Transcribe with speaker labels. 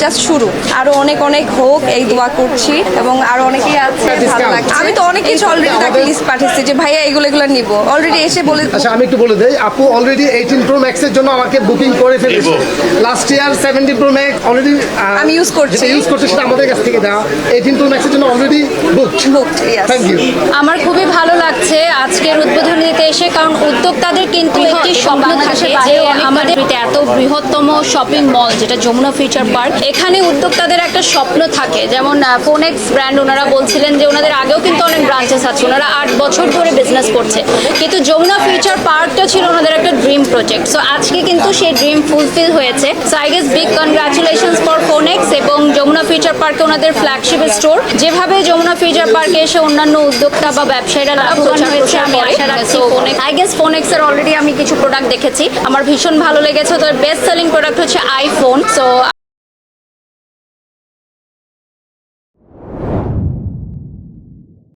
Speaker 1: Just শুরু, আরো অনেক অনেক হোক এই দোয়া করছি, এবং আরো অনেকেই আছে ভালো লাগছে। আমি তো অনেক কিছু অলরেডি তাকে লিস্ট পাঠিয়েছি যে ভাইয়া এগুলো নিব, অলরেডি এসে বলে।
Speaker 2: আচ্ছা আমি একটু বলে দেই, আপু অলরেডি 18 Pro Max এর জন্য আমাকে বুকিং করে ফেলেছে। Last year 17 Pro Max already
Speaker 1: আমি ইউজ করছি,
Speaker 2: সেটা আমাদের কাছ থেকে দেওয়া। 18 Pro Max এর জন্য অলরেডি বুকড। Thank you.
Speaker 3: আমার খুবই ভালো লাগছে আজকের উদ্বোধনীতে এসে, কারণ উদ্যোক্তাদের কিন্তু একটি স্বপ্ন থাকে যে আমাদের এত বৃহত্তম শপিং মল যেটা যমুনা ফিউচার পার্ক, এখানে উদ্যোক্তাদের একটা স্বপ্ন থাকে। যেমন ফোনেক্স ব্র্যান্ড, ওনারা বলছিলেন যে ওনাদের আগেও কিন্তু অনেক ব্রাঞ্চেস আছে, ওনারা 8 বছর ধরে বিজনেস করছে, কিন্তু যমুনা ফিউচার পার্কটা ছিল ওনাদের একটা ড্রিম প্রজেক্ট। সো আজকে কিন্তু সেই ড্রিম ফুলফিল হয়েছে। So I guess big congratulations for phonics এবং যমুনা ফিউচার পার্কে ওনাদের ফ্ল্যাগশিপ স্টোর। যেভাবে যমুনা ফিউচার পার্কে এসে অন্যান্য উদ্যোক্তা বা ব্যবসায়ীরা প্রচার হয়েছে, আমি আশা রাখছি আই গেস ফোনেক্সের অলরেডি আমি কিছু প্রোডাক্ট দেখেছি, আমার ভীষণ ভালো লেগেছে। ওদের বেস্ট সেলিং প্রোডাক্ট হচ্ছে আইফোন। সো